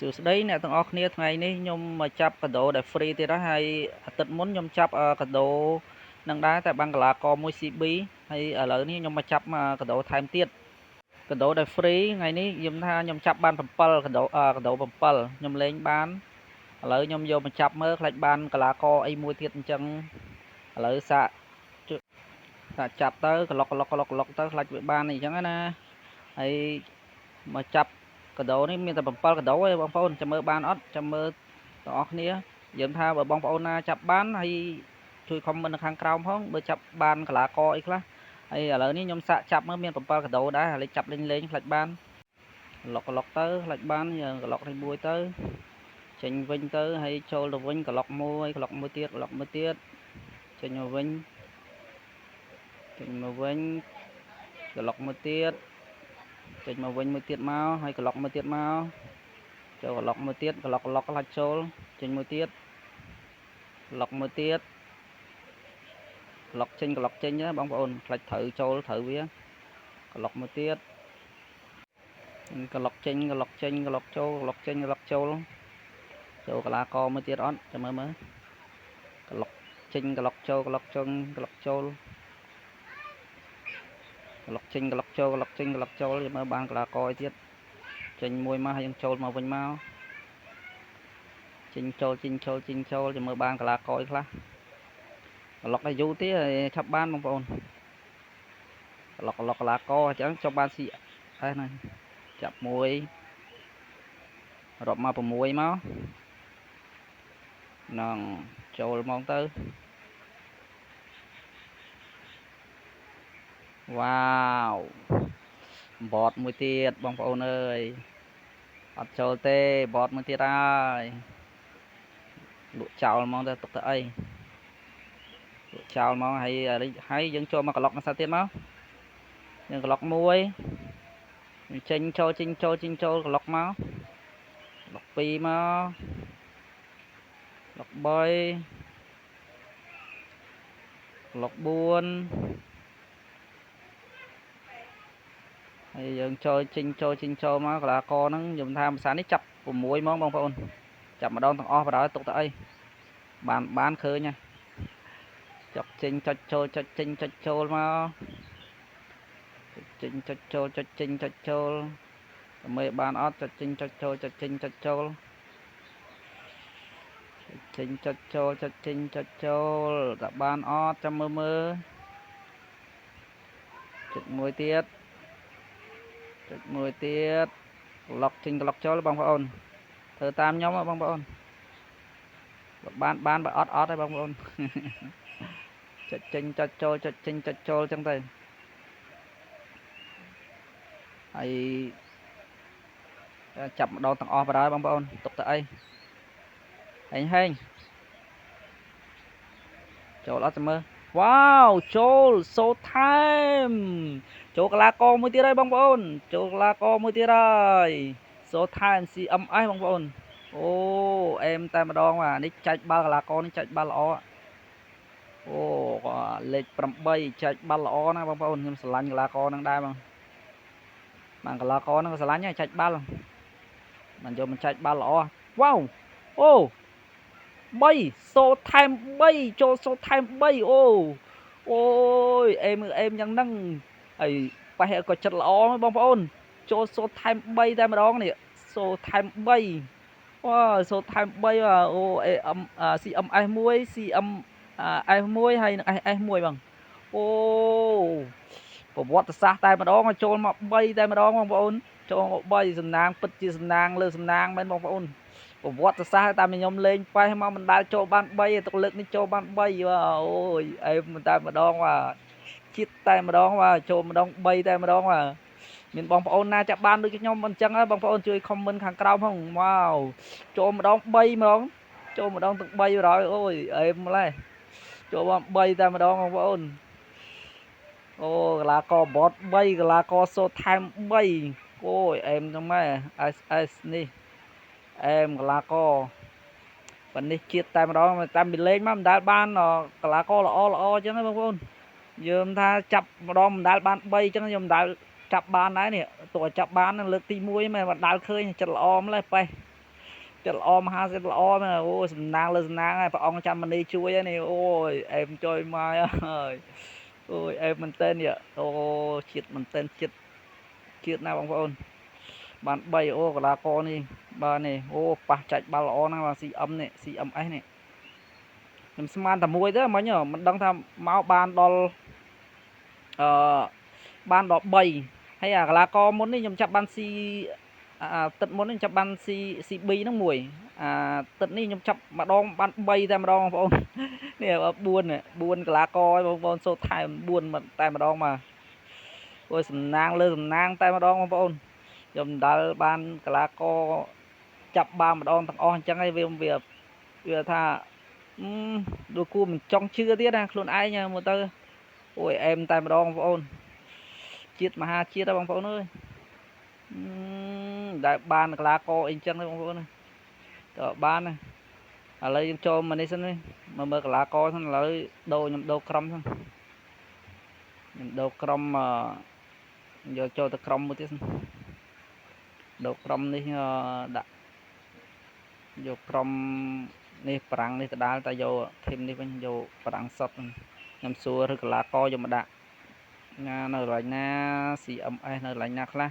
សួស្តីអ្នកទាំងអស់គ្នាថ្ងៃនេះខ្ញុំមកចាប់កាដូដែល free ទៀតហើយអាទិត្យមុនខ្ញុំចាប់កាដូនឹងដែរតែបានកីឡាករមួយ CB ហើយឥឡូវនេះខ្ញុំមកចាប់កាដូថែមទៀតកាដូដែល free ថ្ងៃនេះខ្ញុំថាខ្ញុំចាប់បាន7កាដូ7ខ្ញុំលេងបានឥឡូវខ្ញុំយកមកចាប់មើលខ្លាចបានកីឡាករអីមួយទៀតអញ្ចឹងឥឡូវសាកចាប់ទៅក្លុកទៅខ្លាចវាបានអីចឹងណាហើយមកចាប់កាដូនេះមានតែ7កាដូទេបងប្អូនចាំមើលបានអត់ចាំមើលបងប្អូនគ្នាយើងថាបើបងប្អូនណាចាប់បានហើយជួយខមមិននៅខាងក្រោមផងបើចាប់បានកីឡាករអីខ្លះហើយឥឡូវនេះខ្ញុំសាកចាប់មើលមាន7កាដូដែរហើយចាប់លេងខ្លាចបានក្លុកទៅខ្លាចបានយើងក្លុកនេះមួយទៅចេញវិញទៅហើយចូលទៅវិញក្លុកមួយទៀតចេញមកវិញក្លុកមួយទៀតចេញមកវិញមួយទៀតមកហើយក្លុកមួយទៀតមកចូលក្លុកមួយទៀតក្លុកខ្លាច់ចូលចេញមួយទៀតក្លុកមួយទៀតក្លុកចេញណាបងប្អូនខ្លាច់ត្រូវចូលត្រូវវាក្លុកមួយទៀតក្លុកចេញក្លុកចូលក្លុកចេញក្លុកចូលចូលកីឡាករមួយទៀតអត់ចាំមើលក្លុកចេញក្លុកចូលក្លុកចេញក្លុកចូលក្លុកចេញក្លុកចូលក្លុកចេញក្លុកចូលចាំមើលបានកីឡាករទៀតចេញមួយមកហើយយើងចូលមកវិញមកចេញចូលចាំមើលបានកីឡាករខ្លះក្លុកឲ្យយូរទៀតឆាប់បានបងប្អូនក្លុកកីឡាករអញ្ចឹងចុះបានស៊ីហ្នឹងចាប់មួយរាប់មក6មកនឹងចូលមកទៅវ៉ាវបតមួយទៀតបងប្អូនអើយអត់ចូលទេបតមួយទៀតហើយលក់ចោលហ្មងទៅទុកទៅអីលក់ចោលហ្មងហើយយើងចូលមកក្លុកមួយសាទៀតមកយើងក្លុកមួយចេញចូលក្លុកមកក្លុក2មកក្លុក3ក្លុក4ហើយយើងចូលមកកីឡាករហ្នឹងខ្ញុំថាភាសានេះចាប់6ហ្មងបងប្អូនចាប់ម្ដងទាំងអស់បណ្ដោយទុកទៅអីបានឃើញហ៎ចុចចេញចុចចូលចុចចេញចុចចូលមកចេញចុចចូលចុចចេញចុចចូលមើលបានអត់ចុចចេញចុចចូលចុចចេញចុចចូលចេញចុចចូលចុចចេញចុចចូលតើបានអត់ចាំមើលចុចមួយទៀតក្លុកចេញក្លុកចូលបងប្អូនធ្វើតាមខ្ញុំបងប្អូនបានបើអត់ទេបងប្អូនចុចចេញចុចចូលចុចចេញចុចចូលអញ្ចឹងទៅហើយចាប់ម្ដងទាំងអស់បណ្ដោយបងប្អូនទុកទៅអីហេងចូលអត់ចាំមើលវ៉ាវចូល so time ចូលកីឡាករមួយទៀតហើយបងប្អូនចូលកីឡាករមួយទៀតហើយ so time CMS បងប្អូនអូអេមតែម្ដងបាទនេះចាច់បាល់កីឡាករនេះចាច់បាល់ល្អអូលេខ8ចាច់បាល់ល្អណាបងប្អូនខ្ញុំស្រឡាញ់កីឡាករហ្នឹងដែរបានកីឡាករហ្នឹងក៏ស្រឡាញ់ដែរចាច់បាល់មិនយកមិនចាច់បាល់ល្អវ៉ាវអូ3 so time 3ចូល so time 3អូយអេមយ៉ាងហ្នឹងហើយប៉ះក៏ចិត្តល្អបងប្អូនចូល so time 3តែម្ដងនេះ so time 3វ៉ា so time 3អូCMS 1 CMS 1ហើយនឹង SS 1បងអូប្រវត្តិសាស្ត្រតែម្ដងចូលមក3តែម្ដងបងប្អូនចូលមក3សំណាងពិតជាសំណាងលើសំណាងមែនបងប្អូនប្រវត្តិសាស្ត្រតាមខ្ញុំលេងប៉េះមកមិនដាល់ចូលបាន3ទឹកលើកនេះចូលបាន3អូយអេមតែម្ដងជាតិតែម្ដងចូលម្ដង3តែម្ដងមានបងប្អូនណាចាប់បានដូចខ្ញុំអញ្ចឹងបងប្អូនជួយខមមិនខាងក្រោមផងវ៉ាវចូលម្ដង3ហ្មងចូលម្ដងទាំង3ហើយអូយអេមម្លេះចូលបាន3តែម្ដងបងប្អូនអូកីឡាករបត3កីឡាករសូថែម3អូយអេមចឹងម៉ែ SS នេះអេមកីឡាករប៉ានេះជាតិតែម្ដងតាមពីលេងមកមិនដែលបានកីឡាករល្អអញ្ចឹងបងប្អូនយើងថាចាប់ម្ដងមិនដែលបាន3អញ្ចឹងខ្ញុំមិនដែលចាប់បានដែរនេះទោះឲ្យចាប់បានលើកទី1មែនមិនដែលឃើញចិត្តល្អម្លេះប៉េះ ចិត្តល្អមហាចិត្តល្អមែនអូសំណាងលើសំណាងហើយព្រះអង្គចាំមនីជួយហើយនេះអូយអែមជួយមកហើយអូយអែមមែនតើនេះអូជាតិមែនតើជាតិណាបងប្អូនបាន3អូកីឡាករនេះបាទនេះអូប៉ះចាច់បាល់ល្អណាស់បាទ CM នេះ CMS នេះខ្ញុំស្មានតែមួយទេមិញមិនដឹងថាមកបានដល់បានដល់3ហើយអាកីឡាករមុននេះខ្ញុំចាប់បានស៊ីទឹកមុននេះចាប់បានស៊ី B ហ្នឹងមួយទឹកនេះខ្ញុំចាប់ម្ដងបាន3តែម្ដងបងប្អូននេះ4កីឡាករបងប្អូនសូត្រថែម4តែម្ដងមកអូយសំណាងលើសំណាងតែម្ដងបងប្អូនខ្ញុំមិនដែលបានកីឡាករចាប់បានម្ដងទាំងអស់អញ្ចឹងហើយវាថាដូចគួរមិនចង់ជឿទៀតណាខ្លួនឯងមើលទៅអូយអែមតែម្ដងបងប្អូនជាតិមហាជាតិហ្នឹងបងប្អូនអើយដែលបានកីឡាករអីចឹងទេបងប្អូនតើបានណាឥឡូវយើងចូលមកនេះសិនមើលកីឡាករសិនឥឡូវខ្ញុំដូរក្រុមសិនខ្ញុំដូរក្រុមយកចូលទៅក្រុមមួយទៀតសិនដូរក្រុមនេះដាក់យកក្រុមនេះប្រាំងនេះដដាលតែយកធីមនេះវិញយកប្រាំងសុតខ្ញុំសួរឬកីឡាករយកមកដាក់ណានៅកន្លែងណា CMS នៅកន្លែងណាខ្លះ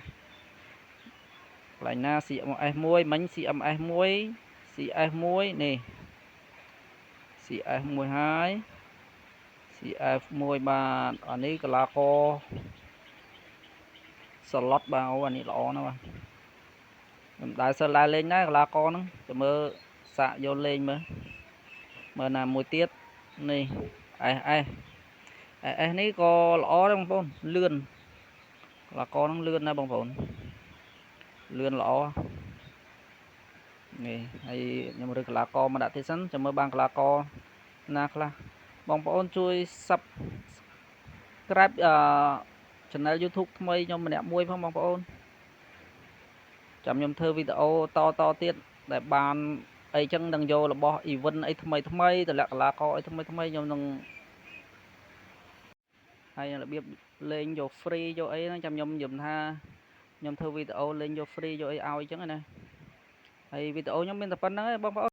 កន្លែងណា CMS 1មិញ CMS 1 CS 1នេះ CS 1ហើយ CS 1បាទអានេះកីឡាករស្លុតបាទអូអានេះល្អណាស់បាទខ្ញុំដែរសិលដែរលេងដែរកីឡាករហ្នឹងទៅមើលសាកយកលេងមើលណាមួយទៀតនេះ SS នេះក៏ល្អដែរបងប្អូនលឿនកីឡាករហ្នឹងលឿនណាស់បងប្អូនលឿនល្អនេះហើយខ្ញុំរើសកីឡាករមកដាក់ទៀតសិនចាំមើលបានកីឡាករណាខ្លះបងប្អូនជួយ Subscribe Channel YouTube ថ្មីខ្ញុំម្នាក់មួយផងបងប្អូនចាំខ្ញុំធ្វើវីដេអូតទៀតដែលបានអីចឹងនឹងយករបស់ event អីថ្មីតម្លាក់កីឡាករអីថ្មីខ្ញុំនឹងហើយរបៀបលេងយក free យកអីហ្នឹងចាំខ្ញុំនិយាយថាខ្ញុំធ្វើវីដេអូលេងយក free យកអីឲ្យចឹងណាហើយវីដេអូខ្ញុំមានតែប៉ុណ្្នឹងឯងបងប្អូន